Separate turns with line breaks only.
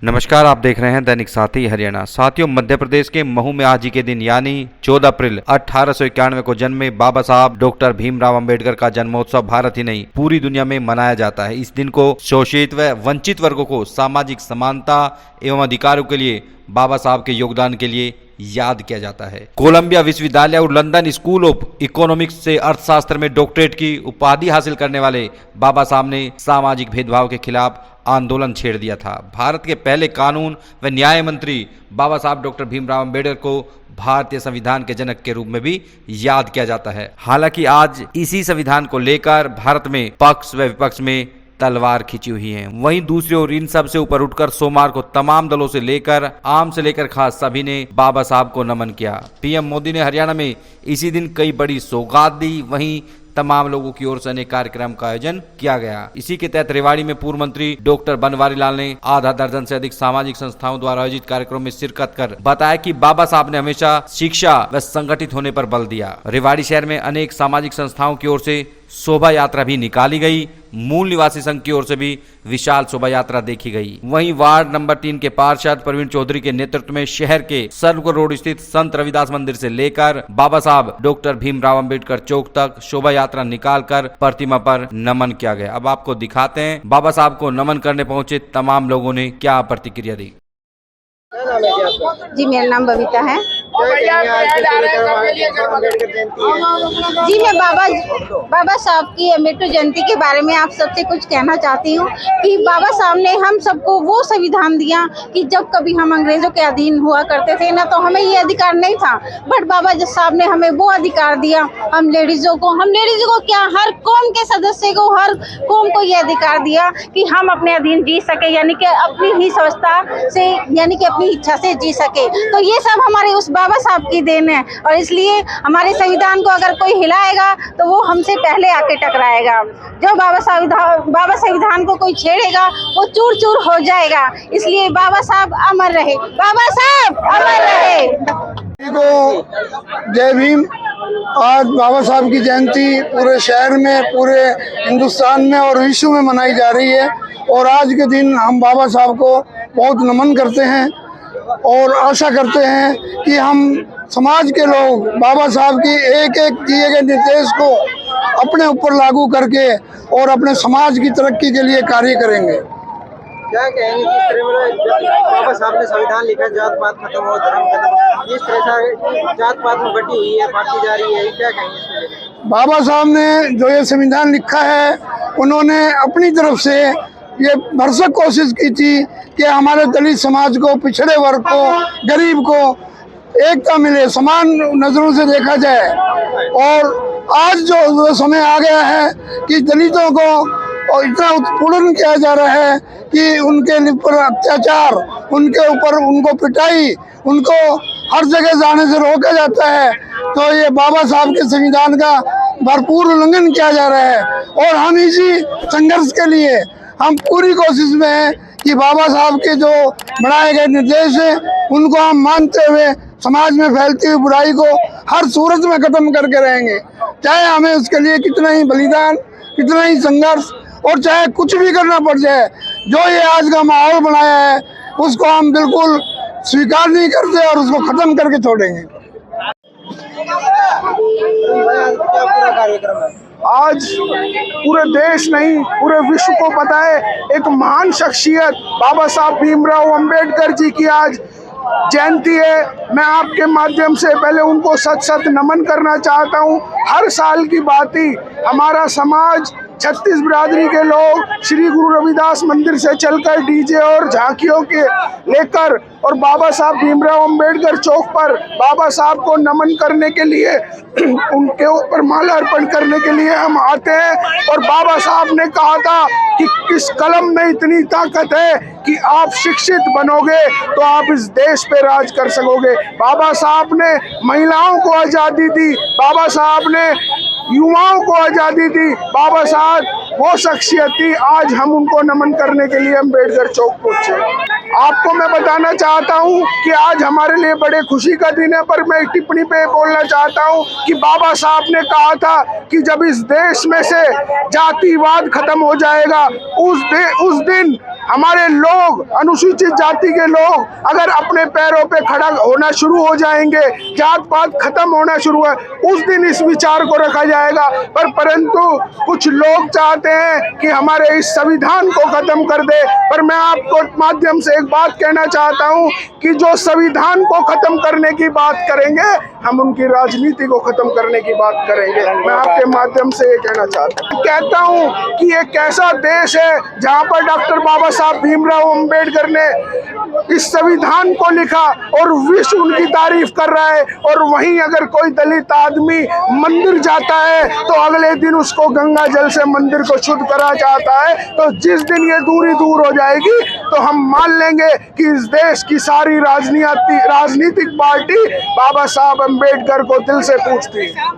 नमस्कार, आप देख रहे हैं दैनिक साथी हरियाणा। साथियों, मध्य प्रदेश के महू में आज ही के दिन यानी 14 अप्रैल 1891 को जन्मे बाबा साहब डॉक्टर भीमराव अंबेडकर का जन्मोत्सव भारत ही नहीं पूरी दुनिया में मनाया जाता है। इस दिन को शोषित व वंचित वर्गों को सामाजिक समानता एवं अधिकारों के लिए बाबा साहब के योगदान के लिए याद किया जाता है। कोलंबिया विश्वविद्यालय और लंदन स्कूल ऑफ इकोनॉमिक्स से अर्थशास्त्र में डॉक्टरेट की उपाधि हासिल करने वाले बाबा साहब ने सामाजिक भेदभाव के खिलाफ आंदोलन छेड़ दिया था। भारत के पहले कानून व न्याय मंत्री बाबा साहब डॉक्टर भीमराव अंबेडकर को भारतीय संविधान के जनक के रूप में भी याद किया जाता है। हालांकि आज इसी संविधान को लेकर भारत में पक्ष व विपक्ष में तलवार खींची हुई है। वहीं दूसरी ओर इन सब से ऊपर उठकर सोमवार को तमाम दलों से लेकर आम से लेकर खास सभी ने बाबा साहब को नमन किया। पीएम मोदी ने हरियाणा में इसी दिन कई बड़ी सौगात दी। वहीं तमाम लोगों की ओर से अनेक कार्यक्रम का आयोजन किया गया। इसी के तहत रेवाड़ी में पूर्व मंत्री डॉक्टर बनवारी लाल ने आधा दर्जन से अधिक सामाजिक संस्थाओं द्वारा आयोजित कार्यक्रम में शिरकत कर बताया कि बाबा साहब ने हमेशा शिक्षा व संगठित होने पर बल दिया। रेवाड़ी शहर में अनेक सामाजिक संस्थाओं की ओर से शोभा यात्रा भी निकाली गई। मूल निवासी संघ की ओर से भी विशाल शोभा यात्रा देखी गई। वहीं वार्ड नंबर 3 के पार्षद प्रवीण चौधरी के नेतृत्व में शहर के सर्वपुर रोड स्थित संत रविदास मंदिर से लेकर बाबा साहब डॉक्टर भीमराव अंबेडकर चौक तक शोभा यात्रा निकालकर प्रतिमा पर नमन किया गया। अब आपको दिखाते हैं बाबा साहब को नमन करने पहुंचे तमाम लोगों ने क्या प्रतिक्रिया दी।
जी, मेरा नाम बबीता है। जी, मैं बाबा साहब की अम्बेडकर जयंती के बारे में आप सबसे कुछ कहना चाहती हूँ कि बाबा साहब ने हम सबको वो संविधान दिया कि जब कभी हम अंग्रेजों के अधीन हुआ करते थे ना, तो हमें ये अधिकार नहीं था, बट बाबा साहब ने हमें वो अधिकार दिया। हम लेडीजों को क्या, हर कौम के सदस्य को, हर कौम को ये अधिकार दिया कि हम अपने अधीन जी सके, यानी कि अपनी ही व्यवस्था से, यानी कि अपनी इच्छा से जी सके। तो ये सब हमारे उस बाबा साहब की देन है, और इसलिए हमारे संविधान को अगर कोई हिलाएगा तो वो हमसे पहले आके टकराएगा। जो बाबा संविधान को कोई छेड़ेगा वो चूर चूर हो जाएगा। इसलिए बाबा साहब अमर रहे, बाबा साहब अमर रहे।
जय भीम। आज बाबा साहब की जयंती पूरे शहर में, पूरे हिंदुस्तान में और विश्व में मनाई जा रही है, और आज के दिन हम बाबा साहब को बहुत नमन करते हैं और आशा करते हैं कि हम समाज के लोग बाबा साहब की एक एक दिए गए निर्देश को अपने ऊपर लागू करके और अपने समाज की तरक्की के लिए कार्य करेंगे।
क्या कहेंगे जिस तरह बाबा साहब ने संविधान लिखा, जात पात खत्म हो, धर्म खत्म, जिस तरह से जात पात में बटी हुई है, बांटी जा रही है, क्या कहेंगे इसके लिए?
बाबा साहब ने जो ये संविधान लिखा है, उन्होंने अपनी तरफ से ये भरसक कोशिश की थी कि हमारे दलित समाज को, पिछड़े वर्ग को, गरीब को एकता मिले, समान नजरों से देखा जाए। और आज जो समय आ गया है कि दलितों को इतना उत्पीड़न किया जा रहा है कि उनके ऊपर अत्याचार, उनके ऊपर उनको पिटाई, उनको हर जगह जाने से रोका जाता है, तो ये बाबा साहब के संविधान का भरपूर उल्लंघन किया जा रहा है। और हम इसी संघर्ष के लिए हम पूरी कोशिश में हैं कि बाबा साहब के जो बनाए गए निर्देश हैं उनको हम मानते हुए समाज में फैलती हुई बुराई को हर सूरत में खत्म करके रहेंगे, चाहे हमें उसके लिए कितना ही बलिदान, कितना ही संघर्ष और चाहे कुछ भी करना पड़ जाए। जो ये आज का माहौल बनाया है उसको हम बिल्कुल स्वीकार नहीं करते और उसको खत्म करके छोड़ेंगे।
क्या पूरा कार्यक्रम है?
आज पूरे देश नहीं, पूरे विश्व को पता है, एक महान शख्सियत बाबा साहब भीमराव अंबेडकर जी की आज जयंती है। मैं आपके माध्यम से पहले उनको सत सत नमन करना चाहता हूं। हर साल की बात ही हमारा समाज, 36 बिरादरी के लोग श्री गुरु रविदास मंदिर से चलकर डीजे और झांकियों के लेकर और बाबा साहब भीमराव अंबेडकर चौक पर बाबा साहब को नमन करने के लिए, उनके ऊपर माला अर्पण करने के लिए हम आते हैं। और बाबा साहब ने कहा था कि किस कलम में इतनी ताकत है कि आप शिक्षित बनोगे तो आप इस देश पे राज कर सकोगे। बाबा साहब ने महिलाओं को आज़ादी दी, बाबा साहब ने युवाओं को आज़ादी दी। बाबा साहब वो शख्सियत थी, आज हम उनको नमन करने के लिए अम्बेडकर चौक पहुंचे। आपको मैं बताना चाहता हूं कि आज हमारे लिए बड़े खुशी का दिन है, पर मैं टिप्पणी पे बोलना चाहता हूं कि बाबा साहब ने कहा था कि जब इस देश में से जातिवाद खत्म हो जाएगा उस दिन हमारे लोग, अनुसूचित जाति के लोग अगर अपने पैरों पे खड़ा होना शुरू हो जाएंगे, जात पात खत्म होना शुरू है, उस दिन इस विचार को रखा जाएगा। परंतु कुछ लोग चाहते हैं कि हमारे इस संविधान को खत्म कर दे। पर मैं आपको माध्यम से एक बात कहना चाहता हूं कि जो संविधान को खत्म करने की बात करेंगे, हम उनकी राजनीति को खत्म करने की बात करेंगे। मैं आपके माध्यम से ये कहना चाहता हूं, कहता हूं कि ये कैसा देश है जहां पर डॉक्टर बाबा साहब भीमराव अंबेडकर ने इस संविधान को लिखा और विश्व उनकी तारीफ कर रहा है, और वहीं अगर कोई दलित आदमी मंदिर जाता है तो अगले दिन उसको गंगा जल से मंदिर को शुद्ध करा जाता है। तो जिस दिन ये दूरी दूर हो जाएगी तो हम मान लेंगे कि इस देश की सारी राजनीतिक पार्टी बाबा साहब अंबेडकर को दिल से पूजती है।